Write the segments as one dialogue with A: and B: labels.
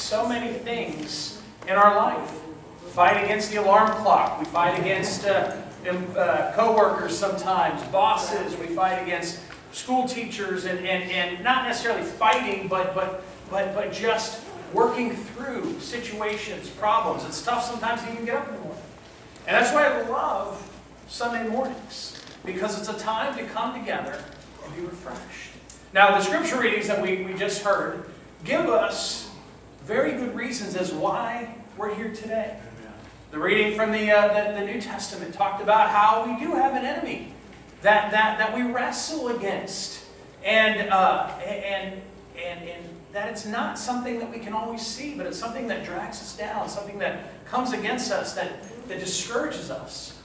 A: so many things in our life. We fight against the alarm clock. We fight against co-workers sometimes, bosses. We fight against school teachers, and not necessarily fighting, but just working through situations, problems. It's tough sometimes to even get up in the morning. And that's why I love Sunday mornings, because it's a time to come together and be refreshed. Now, the scripture readings that we just heard give us very good reasons as why we're here today. The reading from the New Testament talked about how we do have an enemy that we wrestle against, and that it's not something that we can always see, but it's something that drags us down, something that comes against us, that discourages us.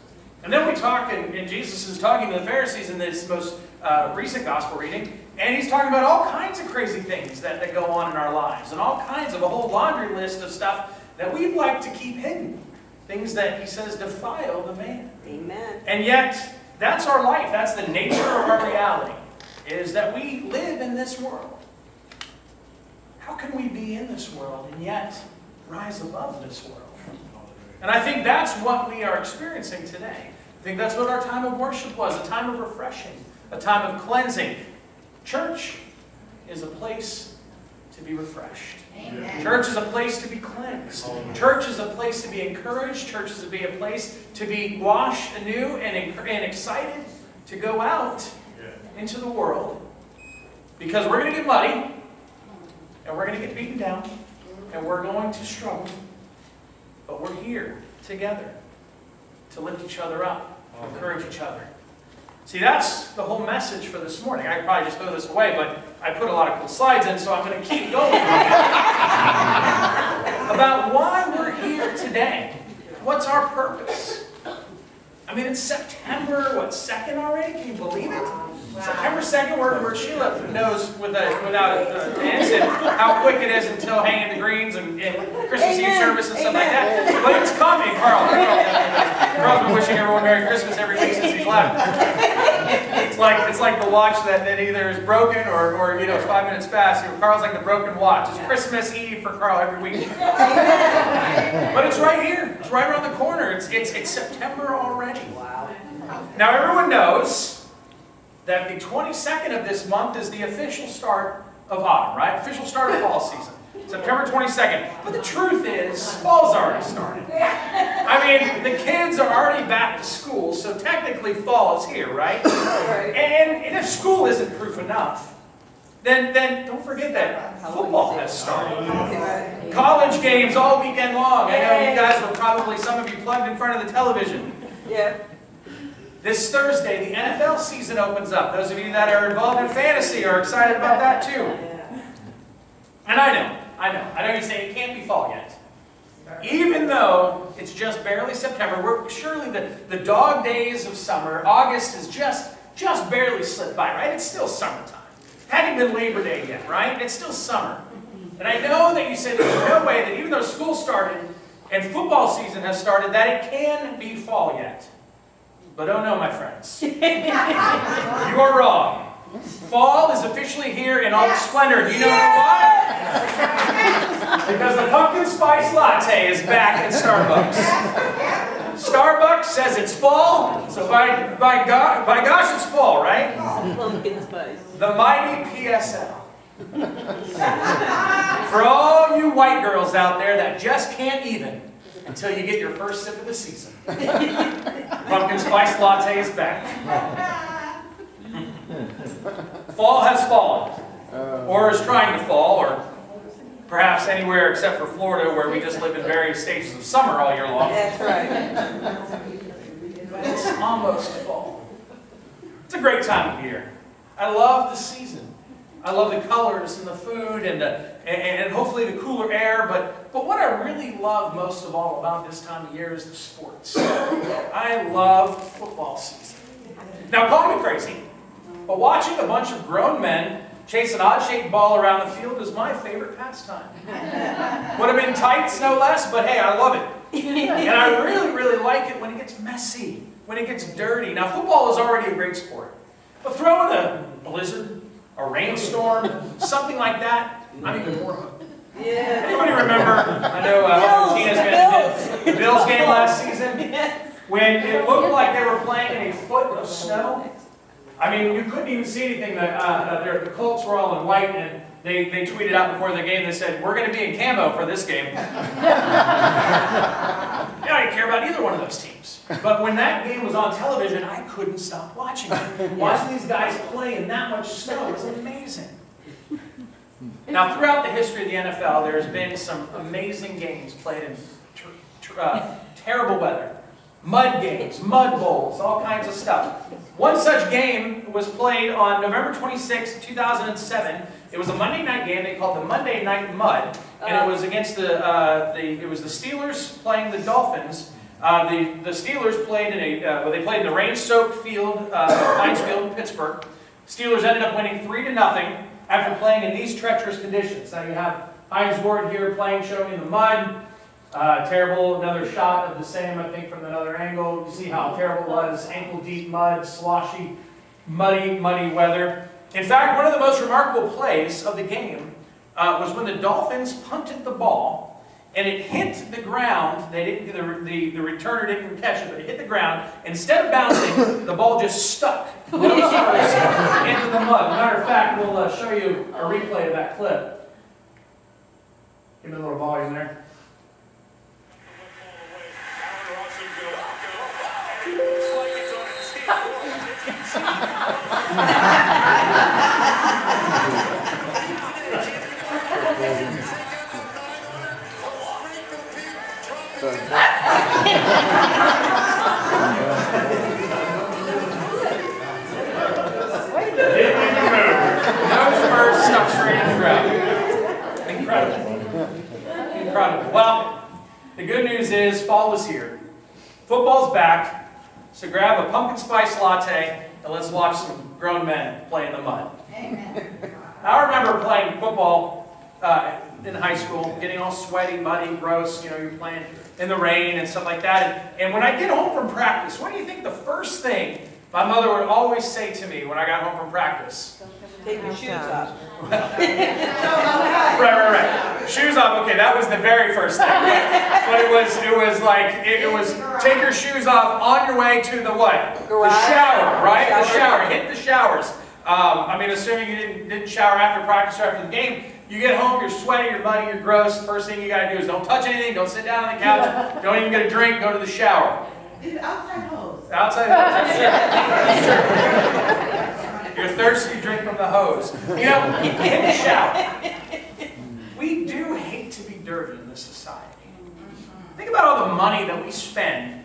A: And then we talk, and Jesus is talking to the Pharisees in this most recent gospel reading, and he's talking about all kinds of crazy things that go on in our lives, and all kinds of a whole laundry list of stuff that we'd like to keep hidden. Things that he says defile the man.
B: Amen.
A: And yet, that's our life. That's the nature of our reality, is that we live in this world. How can we be in this world and yet rise above this world? And I think that's what we are experiencing today. I think that's what our time of worship was, a time of refreshing, a time of cleansing. Church is a place to be refreshed. Amen. Church is a place to be cleansed. Church is a place to be encouraged. Church is to be a place to be washed anew and excited to go out into the world. Because we're going to get muddy, and we're going to get beaten down, and we're going to struggle. But we're here together to lift each other up, encourage each other. See, that's the whole message for this morning. I could probably just throw this away, but I put a lot of cool slides in, so I'm going to keep going about why we're here today. What's our purpose? I mean, it's September, 2nd already? Can you believe it? Wow. September 2nd, where Sheila knows without an instant how quick it is until hanging the greens and Christmas Eve service and stuff like that. But it's coming, Carl. Carl's been wishing everyone Merry Christmas every week since he's left. It's like the watch that either is broken or it's 5 minutes fast. Carl's like the broken watch. It's Christmas Eve for Carl every week. But it's right here. It's right around the corner. It's September already. Wow. Now everyone knows that the 22nd of this month is the official start of autumn, right? Official start of fall season. September 22nd. But the truth is, fall's already started. I mean, the kids are already back to school, so technically fall is here, right? And if school isn't proof enough, then don't forget that football has started. College games all weekend long. I know you guys were probably, some of you, plugged in front of the television. Yeah. This Thursday, the NFL season opens up. Those of you that are involved in fantasy are excited about that too. And I know you say it can't be fall yet. Even though it's just barely September, we're surely the dog days of summer. August is just barely slipped by, right? It's still summertime. Hadn't been Labor Day yet, right? It's still summer. And I know that you said there's no way that even though school started and football season has started, that it can be fall yet. But oh no, my friends. You are wrong. Fall is officially here in all its splendor. Do you know why? Because the pumpkin spice latte is back at Starbucks. Starbucks says it's fall, so by gosh, it's fall, right?
B: Pumpkin spice.
A: The mighty PSL. For all you white girls out there that just can't even until you get your first sip of the season. Pumpkin spice latte is back. Fall has fallen, or is trying to fall, or perhaps anywhere except for Florida, where we just live in various stages of summer all year long.
B: That's right.
A: But it's almost fall. It's a great time of year. I love the season. I love the colors and the food and hopefully the cooler air. But what I really love most of all about this time of year is the sports. I love football season. Now, call me crazy, but watching a bunch of grown men chase an odd-shaped ball around the field is my favorite pastime. Put them in tights, no less, but hey, I love it. And I really, really like it when it gets messy, when it gets dirty. Now, football is already a great sport, but throw in a blizzard, a rainstorm, something like that, I'm even more hooked.
B: Yeah.
A: Anybody remember, I know Tina's been the Bills game last season, when it looked like they were playing in a foot of snow? I mean, you couldn't even see anything. The Colts were all in white, and they tweeted out before the game, they said, we're going to be in camo for this game. I didn't care about either one of those teams. But when that game was on television, I couldn't stop watching it. Watching these guys play in that much snow was amazing. Now, throughout the history of the NFL, there's been some amazing games played in terrible weather. Mud games, mud bowls, all kinds of stuff. One such game was played on November 26, 2007. It was a Monday night game they called the Monday Night Mud, and it was against the Steelers playing the Dolphins. The Steelers played in they played in the rain-soaked field, Heinz Field in Pittsburgh. Steelers ended up winning 3-0 after playing in these treacherous conditions. Now you have Heinz Ward here playing, showing in the mud. Terrible, another shot of the same, I think, from another angle. You see how terrible it was, ankle-deep mud, sloshy, muddy weather. In fact, one of the most remarkable plays of the game was when the Dolphins punted the ball, and it hit the ground. They didn't, the returner didn't catch it, but it hit the ground. Instead of bouncing, the ball just stuck into the mud. As a matter of fact, we'll show you a replay of that clip. Give me a little volume there. Stuck straight in the ground. Incredible. Incredible. Well, the good news is fall is here. Football's back. So grab a pumpkin spice latte and let's watch some grown men play in the mud. Amen. I remember playing football in high school, getting all sweaty, muddy, gross. You know, you're playing in the rain and stuff like that. And when I get home from practice, what do you think the first thing my mother would always say to me when I got home from practice?
B: Take your shoes off.
A: Right. Shoes off. Okay, that was the very first thing. But it was take your shoes off on your way to the what? The shower, right? The shower. Hit the showers. I mean, assuming you didn't shower after practice or after the game, you get home, you're sweaty, you're muddy, you're gross. First thing you got to do is don't touch anything, don't sit down on the couch, don't even get a drink, go to the shower.
B: It's outside hose.
A: Outside hose, that's true. You're thirsty, you drink from the hose. You know, hit the shower. We do hate to be dirty in this society. Think about all the money that we spend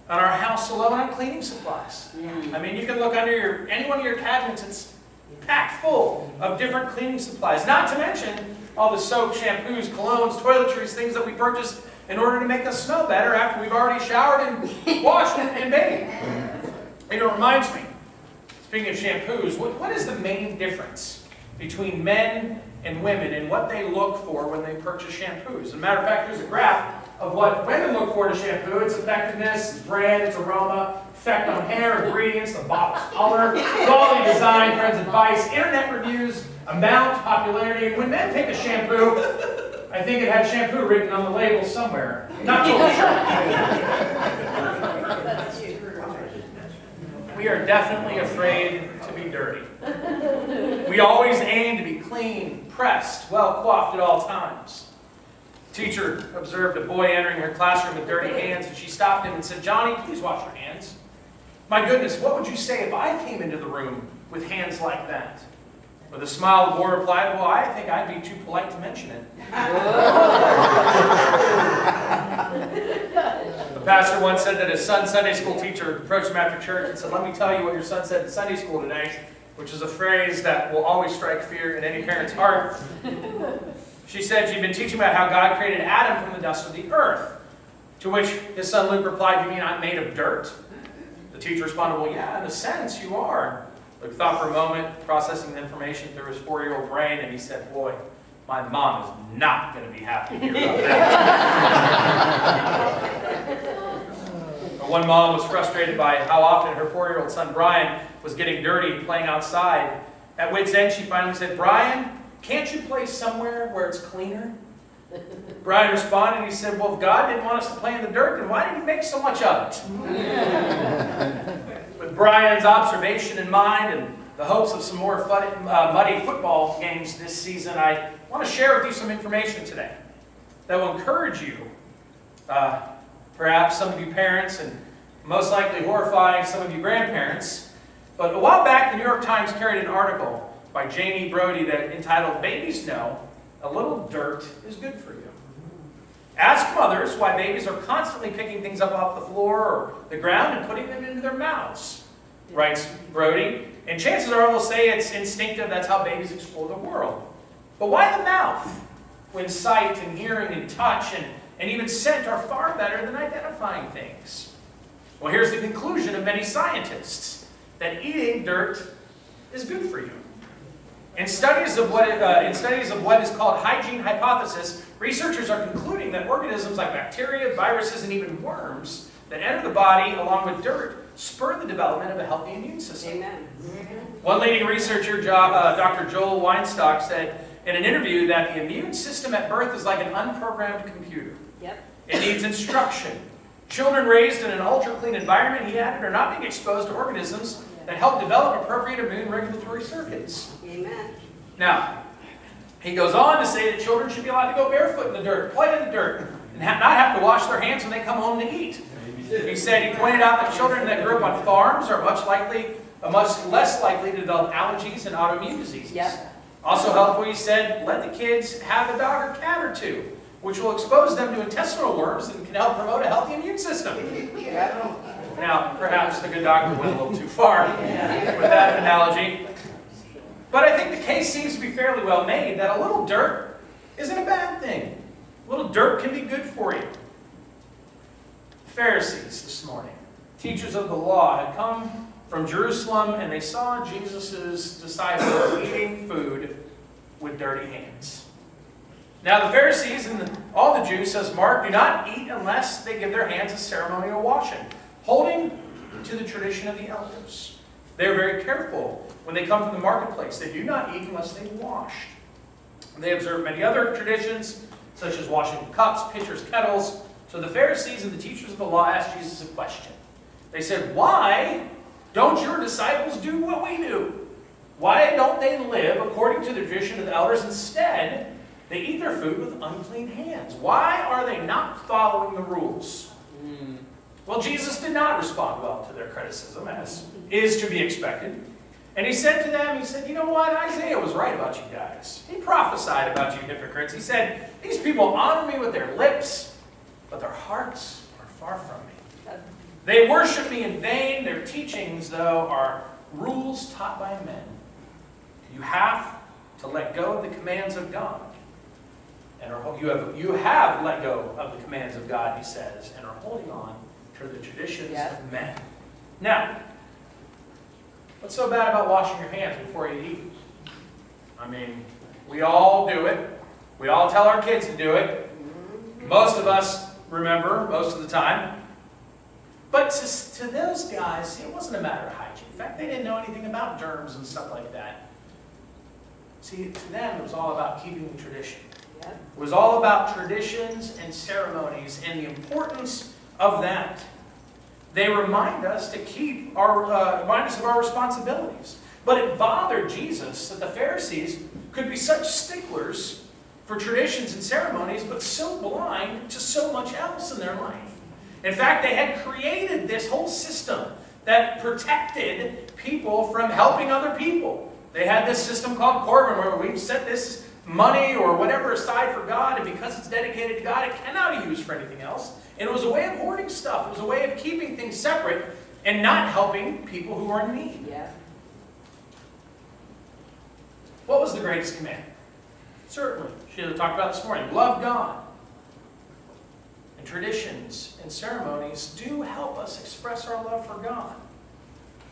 A: on our house alone on cleaning supplies. I mean, you can look under any one of your cabinets, it's packed full of different cleaning supplies. Not to mention all the soap, shampoos, colognes, toiletries, things that we purchase in order to make us smell better after we've already showered and washed and bathed. It reminds me, speaking of shampoos, what is the main difference between men and women and what they look for when they purchase shampoos? As a matter of fact, here's a graph of what women look for to shampoo. Its effectiveness, its brand, its aroma, effect on hair, ingredients, the bottle's color, quality, design, friends' advice, internet reviews, amount, popularity. And when men pick a shampoo, I think it had shampoo written on the label somewhere. Not totally sure. We are definitely afraid to be dirty. We always aim to be clean, pressed, well coiffed at all times. Teacher observed a boy entering her classroom with dirty hands, and she stopped him and said, "Johnny, please wash your hands." "My goodness, what would you say if I came into the room with hands like that?" With a smile, the boy replied, "Well, I think I'd be too polite to mention it." The pastor once said that his son's Sunday school teacher approached him after church and said, "Let me tell you what your son said in Sunday school today," which is a phrase that will always strike fear in any parent's heart. She said she'd been teaching about how God created Adam from the dust of the earth. To which his son Luke replied, "You mean I'm made of dirt?" The teacher responded, "Well, yeah, in a sense you are." Luke thought for a moment, processing the information through his 4-year-old brain, and he said, "Boy, my mom is not going to be happy to hear about that." One mom was frustrated by how often her 4-year-old son Brian was getting dirty playing outside. At wit's end, she finally said, "Brian, can't you play somewhere where it's cleaner? Brian responded, he said, well, if God didn't want us to play in the dirt, then why did he make so much of it? With Brian's observation in mind and the hopes of some more muddy football games this season, I want to share with you some information today that will encourage you, perhaps some of you parents, and most likely horrifying some of you grandparents. But a while back, the New York Times carried an article by Janie Brody that entitled, "Babies Know a Little Dirt is Good for You." Ask mothers why babies are constantly picking things up off the floor or the ground and putting them into their mouths, writes Brody. And chances are they'll say it's instinctive, that's how babies explore the world. But why the mouth, when sight and hearing and touch and even scent are far better than identifying things? Well, here's the conclusion of many scientists, that eating dirt is good for you. In studies of what is called hygiene hypothesis, researchers are concluding that organisms like bacteria, viruses, and even worms that enter the body along with dirt spur the development of a healthy immune system.
B: Amen.
A: One leading researcher, Dr. Joel Weinstock, said in an interview that the immune system at birth is like an unprogrammed computer.
B: Yep.
A: It needs instruction. Children raised in an ultra-clean environment, he added, are not being exposed to organisms that help develop appropriate immune regulatory circuits.
B: Amen.
A: Now, he goes on to say that children should be allowed to go barefoot in the dirt, play in the dirt, and not have to wash their hands when they come home to eat. He pointed out that children that grew up on farms are much less likely to develop allergies and autoimmune diseases.
B: Yep.
A: Also helpful, he said, let the kids have a dog or cat or two, which will expose them to intestinal worms and can help promote a healthy immune system. Now, perhaps the good doctor went a little too far with that analogy. But I think the case seems to be fairly well made that a little dirt isn't a bad thing. A little dirt can be good for you. Pharisees this morning, teachers of the law, had come from Jerusalem and they saw Jesus' disciples eating food with dirty hands. Now the Pharisees and all the Jews, says Mark, do not eat unless they give their hands a ceremonial washing, holding to the tradition of the elders. They are very careful when they come from the marketplace. They do not eat unless they wash. They observe many other traditions, such as washing cups, pitchers, kettles. So the Pharisees and the teachers of the law asked Jesus a question. They said, why don't your disciples do what we do? Why don't they live according to the tradition of the elders? Instead, they eat their food with unclean hands. Why are they not following the rules? Well, Jesus did not respond well to their criticism, as is to be expected. And he said to them, he said, you know what? Isaiah was right about you guys. He prophesied about you hypocrites. He said, these people honor me with their lips, but their hearts are far from me. They worship me in vain. Their teachings, though, are rules taught by men. You have to let go of the commands of God. And you have let go of the commands of God, he says, and are holding on to the traditions of men. Now, what's so bad about washing your hands before you eat? I mean, we all do it. We all tell our kids to do it. Most of us remember most of the time. But to those guys, it wasn't a matter of hygiene. In fact, they didn't know anything about germs and stuff like that. See, to them, it was all about keeping the tradition. It was all about traditions and ceremonies and the importance of that. They remind us to remind us of our responsibilities. But it bothered Jesus that the Pharisees could be such sticklers for traditions and ceremonies, but so blind to so much else in their life. In fact, they had created this whole system that protected people from helping other people. They had this system called Corban, where we've set this money or whatever aside for God, and because it's dedicated to God, it cannot be used for anything else. And it was a way of hoarding stuff. It was a way of keeping things separate and not helping people who are in need.
B: Yeah.
A: What was the greatest command? Certainly, Sheila talked about this morning. Love God. And traditions and ceremonies do help us express our love for God.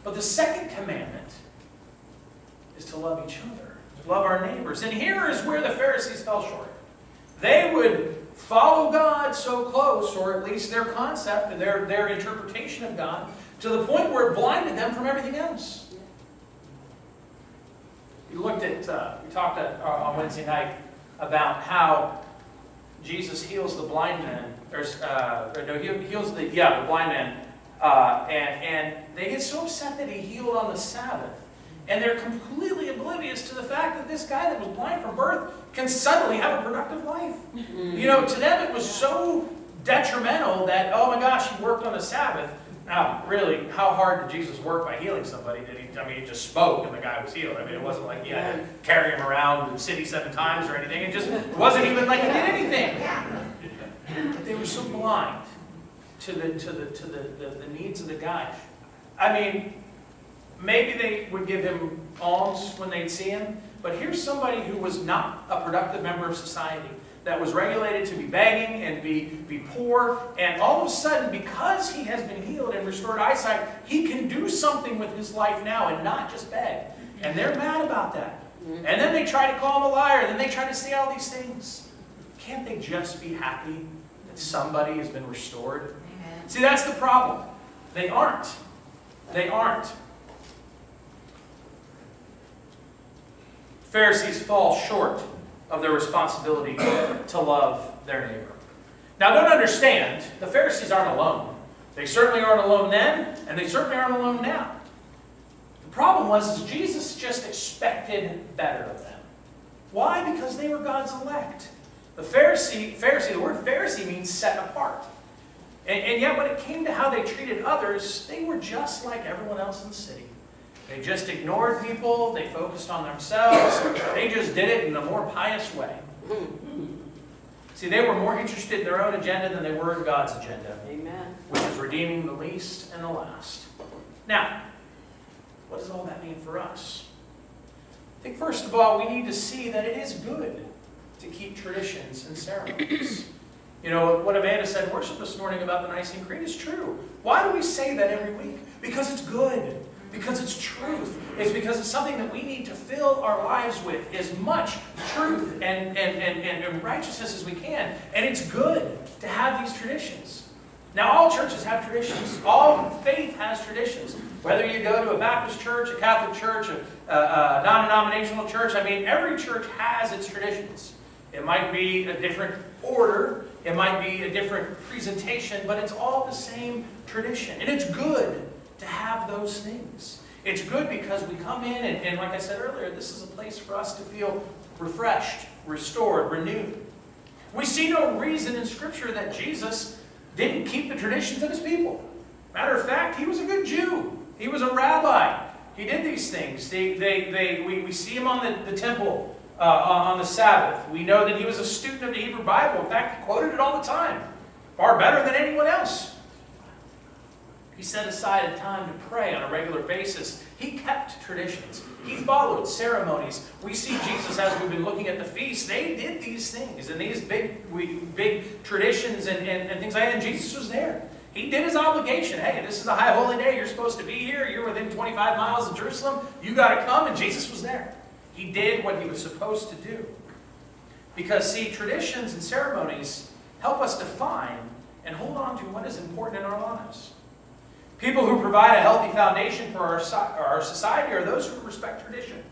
A: But the second commandment is to love each other, to love our neighbors. And here is where the Pharisees fell short. They would follow God so close, or at least their concept and their interpretation of God, to the point where it blinded them from everything else. we talked on Wednesday night about how Jesus heals the blind man. He heals the blind man, and they get so upset that he healed on the Sabbath, and they're completely oblivious to the fact that this guy that was blind from birth can suddenly have a productive life. You know, to them it was so detrimental that, oh my gosh, he worked on the Sabbath. Now, really, how hard did Jesus work by healing somebody? He just spoke and the guy was healed. I mean, it wasn't like he had to carry him around the city 7 times or anything. It wasn't even like he did anything. But they were so blind to the needs of the guy. I mean, maybe they would give him alms when they'd see him, but here's somebody who was not a productive member of society, that was regulated to be begging and be poor, and all of a sudden, because he has been healed and restored eyesight, he can do something with his life now and not just beg. And they're mad about that. And then they try to call him a liar, and then they try to say all these things. Can't they just be happy that somebody has been restored? Amen. See, that's the problem. They aren't. They aren't. Pharisees fall short of their responsibility to love their neighbor. Now, don't understand, the Pharisees aren't alone. They certainly aren't alone then, and they certainly aren't alone now. The problem was Jesus just expected better of them. Why? Because they were God's elect. The word Pharisee means set apart. And yet when it came to how they treated others, they were just like everyone else in the city. They just ignored people, they focused on themselves, they just did it in a more pious way. See, they were more interested in their own agenda than they were in God's agenda.
B: Amen.
A: Which is redeeming the least and the last. Now, what does all that mean for us? I think first of all, we need to see that it is good to keep traditions and ceremonies. You know, what Amanda said in worship this morning about the Nicene Creed is true. Why do we say that every week? Because it's good. Because it's truth. It's because it's something that we need to fill our lives with as much truth and righteousness as we can. And it's good to have these traditions. Now, all churches have traditions. All faith has traditions. Whether you go to a Baptist church, a Catholic church, a non-denominational church, I mean, every church has its traditions. It might be a different order. It might be a different presentation, but it's all the same tradition. And it's good to have those things. It's good because we come in and like I said earlier, this is a place for us to feel refreshed, restored, renewed. We see no reason in Scripture that Jesus didn't keep the traditions of his people. Matter of fact, he was a good Jew. He was a rabbi. He did these things. We see him on the temple on the Sabbath. We know that he was a student of the Hebrew Bible. In fact, he quoted it all the time, far better than anyone else. He set aside a time to pray on a regular basis. He kept traditions. He followed ceremonies. We see Jesus, as we've been looking at the feast, they did these things and these big traditions and things like that. And Jesus was there. He did his obligation. Hey, this is a high holy day. You're supposed to be here. You're within 25 miles of Jerusalem. You got to come. And Jesus was there. He did what he was supposed to do. Because, see, traditions and ceremonies help us define and hold on to what is important in our lives. People who provide a healthy foundation for our society are those who respect tradition.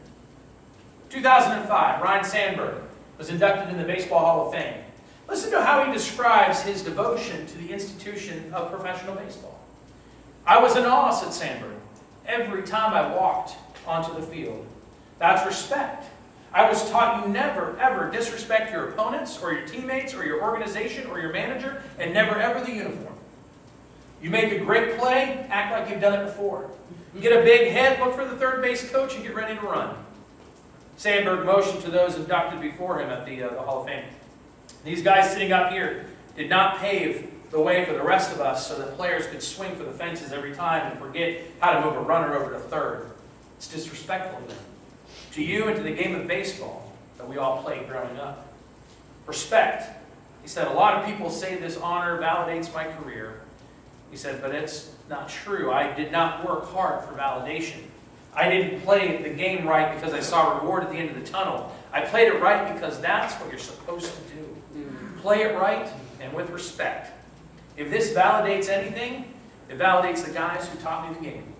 A: 2005, Ryne Sandberg was inducted in the Baseball Hall of Fame. Listen to how he describes his devotion to the institution of professional baseball. I was in awe, said Sandberg, every time I walked onto the field. That's respect. I was taught you never, ever disrespect your opponents or your teammates or your organization or your manager, and never, ever the uniform. You make a great play, act like you've done it before. You get a big hit, look for the third base coach and get ready to run. Sandberg motioned to those inducted before him at the Hall of Fame. These guys sitting up here did not pave the way for the rest of us so that players could swing for the fences every time and forget how to move a runner over to third. It's disrespectful to you and to the game of baseball that we all played growing up. Respect. He said, a lot of people say this honor validates my career. He said, but it's not true. I did not work hard for validation. I didn't play the game right because I saw a reward at the end of the tunnel. I played it right because that's what you're supposed to do. Play it right and with respect. If this validates anything, it validates the guys who taught me the game.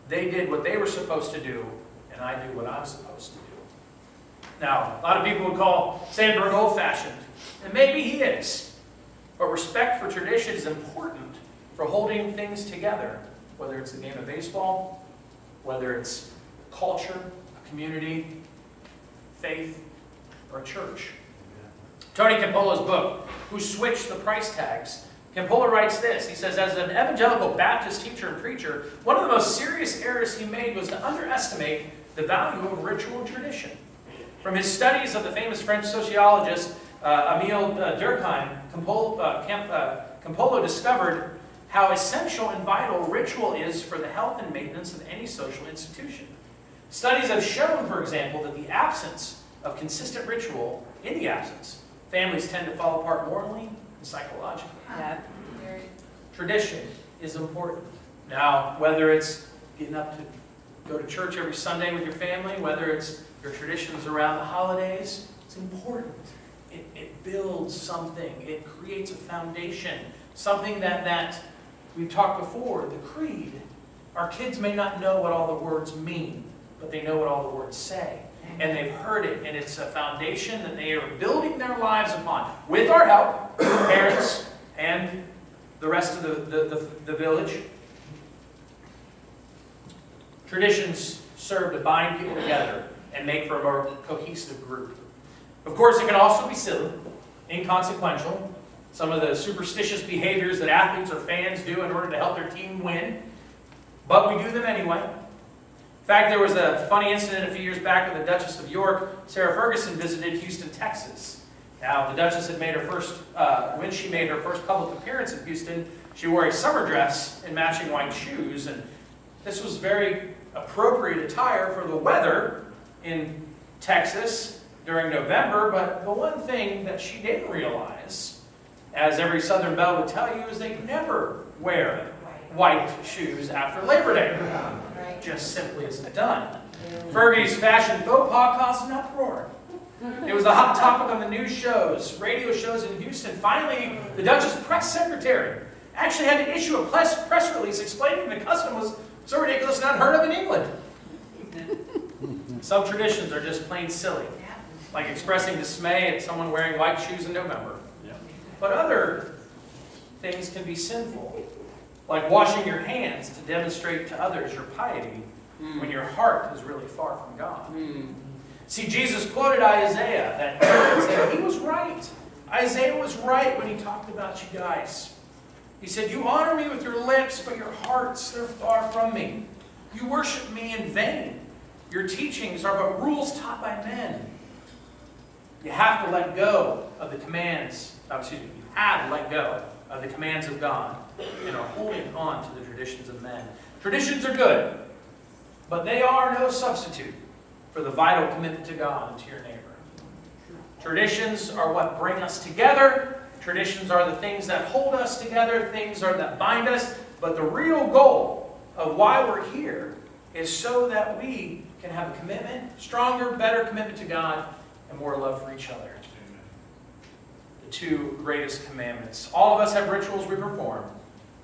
A: They did what they were supposed to do, and and I do what I'm supposed to do. Now, a lot of people would call Sandberg old-fashioned, and maybe he is. But respect for tradition is important for holding things together, whether it's the game of baseball, whether it's culture, a community, faith, or a church. Tony Campolo's book, Who Switched the Price Tags, Campola writes this. He says, as an evangelical Baptist teacher and preacher, one of the most serious errors he made was to underestimate the value of ritual and tradition. From his studies of the famous French sociologist Émile Durkheim, Campolo discovered how essential and vital ritual is for the health and maintenance of any social institution. Studies have shown, for example, that the absence of consistent ritual, families tend to fall apart morally and psychologically.
B: Yeah.
A: Tradition is important. Now, whether it's getting up to go to church every Sunday with your family, whether it's your traditions around the holidays, it's important. It builds something. It creates a foundation. Something that we've talked before, the creed. Our kids may not know what all the words mean, but they know what all the words say. And they've heard it, and it's a foundation that they are building their lives upon. With our help, parents and the rest of the village. Traditions serve to bind people together and make for a more cohesive group. Of course, it can also be silly, inconsequential. Some of the superstitious behaviors that athletes or fans do in order to help their team win. But we do them anyway. In fact, there was a funny incident a few years back when the Duchess of York, Sarah Ferguson, visited Houston, Texas. Now, the Duchess had made her first, when she made her first public appearance in Houston, she wore a summer dress and matching white shoes. And this was very appropriate attire for the weather in Texas during November. But the one thing that she didn't realize, as every Southern belle would tell you, is they never wear white shoes after Labor Day. Just simply isn't done. Fergie's fashion faux pas caused an uproar. It was a hot topic on the news shows, radio shows in Houston. Finally, the Duchess' press secretary actually had to issue a press release explaining the custom was so ridiculous and unheard of in England. Some traditions are just plain silly, like expressing dismay at someone wearing white shoes in November. But other things can be sinful, like washing your hands to demonstrate to others your piety when your heart is really far from God. See, Jesus quoted Isaiah, and said he was right. Isaiah was right when he talked about you guys. He said, you honor me with your lips, but your hearts, they're far from me. You worship me in vain. Your teachings are but rules taught by men. You have to let go of the commands, you have let go of the commands of God and are holding on to the traditions of men. Traditions are good, but they are no substitute for the vital commitment to God and to your neighbor. Traditions are what bring us together. Traditions are the things that hold us together, things are that bind us. But the real goal of why we're here is so that we can have a commitment, stronger, better commitment to God, and more love for each other. The two greatest commandments. All of us have rituals we perform.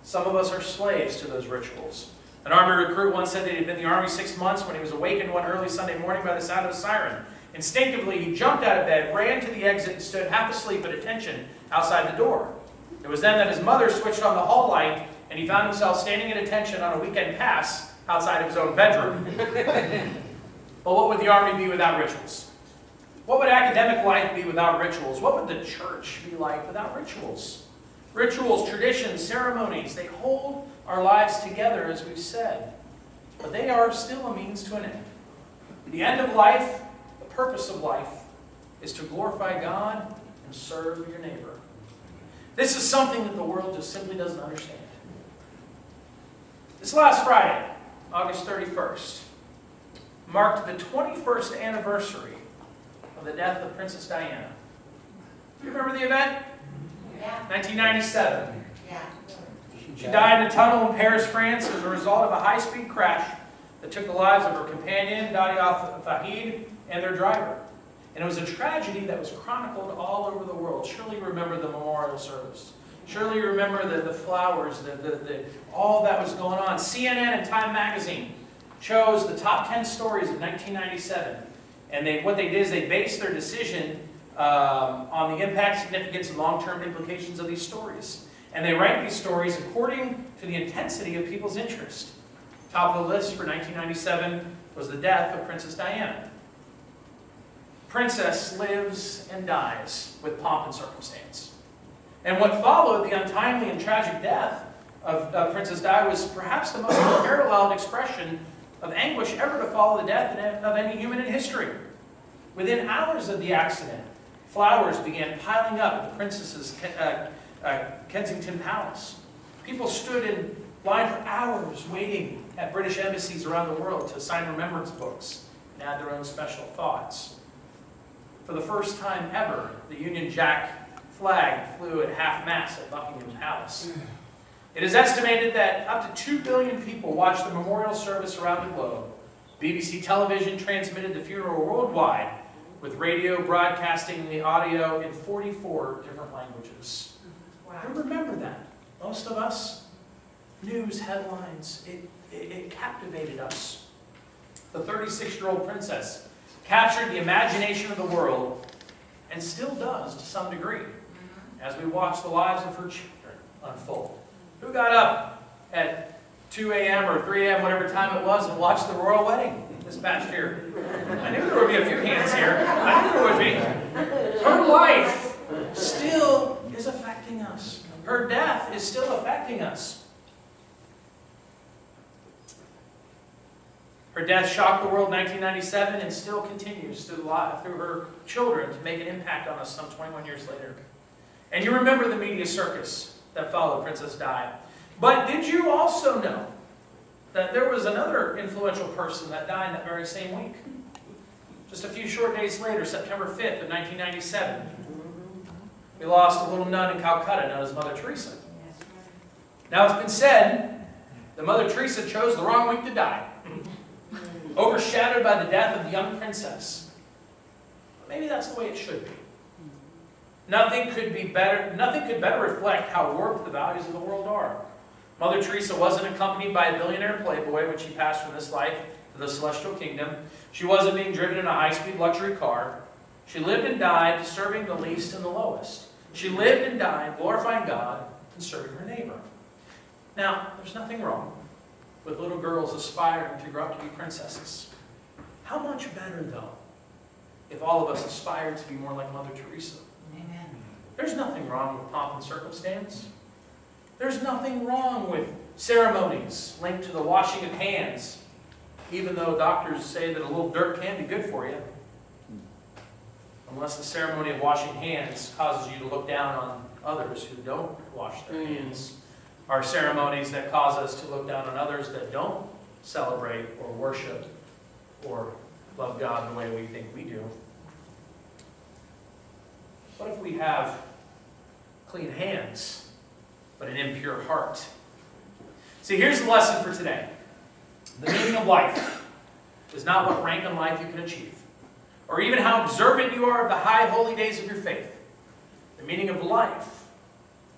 A: Some of us are slaves to those rituals. An Army recruit once said that he'd been in the Army 6 months when he was awakened one early Sunday morning by the sound of a siren. Instinctively, he jumped out of bed, ran to the exit, and stood half asleep at attention outside the door. It was then that his mother switched on the hall light, and he found himself standing at attention on a weekend pass outside of his own bedroom. But what would the Army be without rituals? What would academic life be without rituals? What would the church be like without rituals? Rituals, traditions, ceremonies, they hold our lives together, as we've said. But they are still a means to an end. The end of life, the purpose of life, is to glorify God and serve your neighbor. This is something that the world just simply doesn't understand. This last Friday, August 31st, marked the 21st anniversary of the death of Princess Diana. Do you remember the event?
B: Yeah.
A: 1997.
B: Yeah.
A: She died in a tunnel in Paris, France, as a result of a high-speed crash that took the lives of her companion, Dadia Fahid, and their driver. And it was a tragedy that was chronicled all over the world. Surely you remember the memorial service. Surely you remember the flowers, all that was going on. CNN and Time Magazine chose the top 10 stories of 1997. And what they did is they based their decision on the impact, significance, and long-term implications of these stories. And they ranked these stories according to the intensity of people's interest. Top of the list for 1997 was the death of Princess Diana. Princess lives and dies with pomp and circumstance. And what followed the untimely and tragic death of Princess Di was perhaps the most unparalleled expression of anguish ever to follow the death of any human in history. Within hours of the accident, flowers began piling up at the princess's Kensington Palace. People stood in line for hours waiting at British embassies around the world to sign remembrance books and add their own special thoughts. For the first time ever, the Union Jack flag flew at half-mast at Buckingham Palace. It is estimated that up to 2 billion people watched the memorial service around the globe. BBC television transmitted the funeral worldwide, with radio broadcasting the audio in 44 different languages.
B: Wow.
A: We remember that. Most of us, news headlines, it captivated us. The 36-year-old princess captured the imagination of the world, and still does to some degree, as we watch the lives of her children unfold. Who got up at 2 a.m. or 3 a.m., whatever time it was, and watched the royal wedding this past year? I knew there would be a few hands here. I knew there would be. Her life still is affecting us. Her death is still affecting us. Her death shocked the world in 1997 and still continues through her children to make an impact on us some 21 years later. And you remember the media circus that followed Princess Di. But did you also know that there was another influential person that died that very same week? Just a few short days later, September 5th of 1997, we lost a little nun in Calcutta known as Mother Teresa. Now it's been said that Mother Teresa chose the wrong week to die, overshadowed by the death of the young princess. Maybe that's the way it should be. Nothing could better reflect how warped the values of the world are. Mother Teresa wasn't accompanied by a billionaire playboy when she passed from this life to the celestial kingdom. She wasn't being driven in a high-speed luxury car. She lived and died serving the least and the lowest. She lived and died glorifying God and serving her neighbor. Now, there's nothing wrong with little girls aspiring to grow up to be princesses. How much better, though, if all of us aspired to be more like Mother Teresa?
B: Amen.
A: There's nothing wrong with pomp and circumstance. There's nothing wrong with ceremonies linked to the washing of hands, even though doctors say that a little dirt can be good for you. Unless the ceremony of washing hands causes you to look down on others who don't wash their hands. Are ceremonies that cause us to look down on others that don't celebrate or worship or love God the way we think we do. What if we have clean hands, but an impure heart? See, here's the lesson for today. The meaning of life is not what rank in life you can achieve, or even how observant you are of the high holy days of your faith. The meaning of life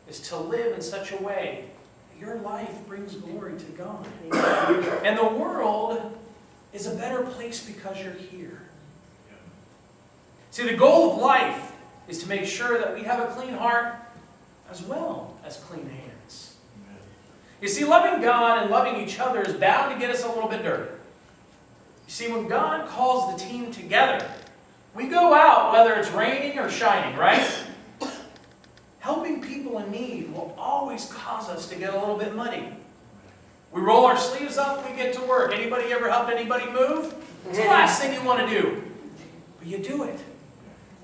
A: is to live in such a way that your life brings glory to God. And the world is a better place because you're here. See, the goal of life is to make sure that we have a clean heart as well as clean hands. You see, loving God and loving each other is bound to get us a little bit dirty. You see, when God calls the team together, we go out whether it's raining or shining, right? Helping people in need will always cause us to get a little bit muddy. We roll our sleeves up, we get to work. Anybody ever helped anybody move? It's the last thing you want to do. But you do it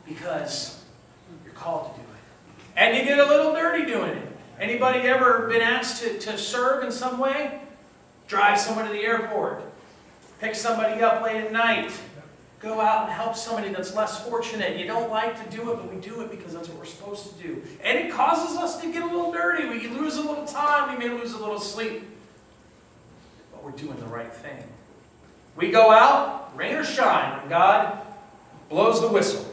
A: because you're called to do it. And you get a little dirty doing it. Anybody ever been asked to serve in some way? Drive someone to the airport. Pick somebody up late at night. Go out and help somebody that's less fortunate. You don't like to do it, but we do it because that's what we're supposed to do. And it causes us to get a little dirty. We lose a little time. We may lose a little sleep. But we're doing the right thing. We go out, rain or shine, when God blows the whistle.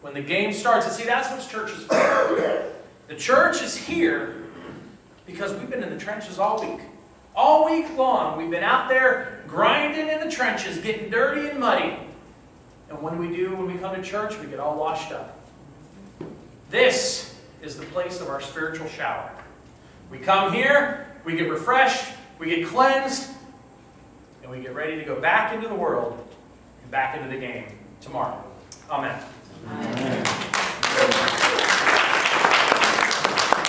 A: When the game starts. And see, that's what church is for. The church is here because we've been in the trenches all week. All week long, we've been out there grinding in the trenches, getting dirty and muddy. And when we come to church, we get all washed up. This is the place of our spiritual shower. We come here, we get refreshed, we get cleansed, and we get ready to go back into the world and back into the game tomorrow. Amen.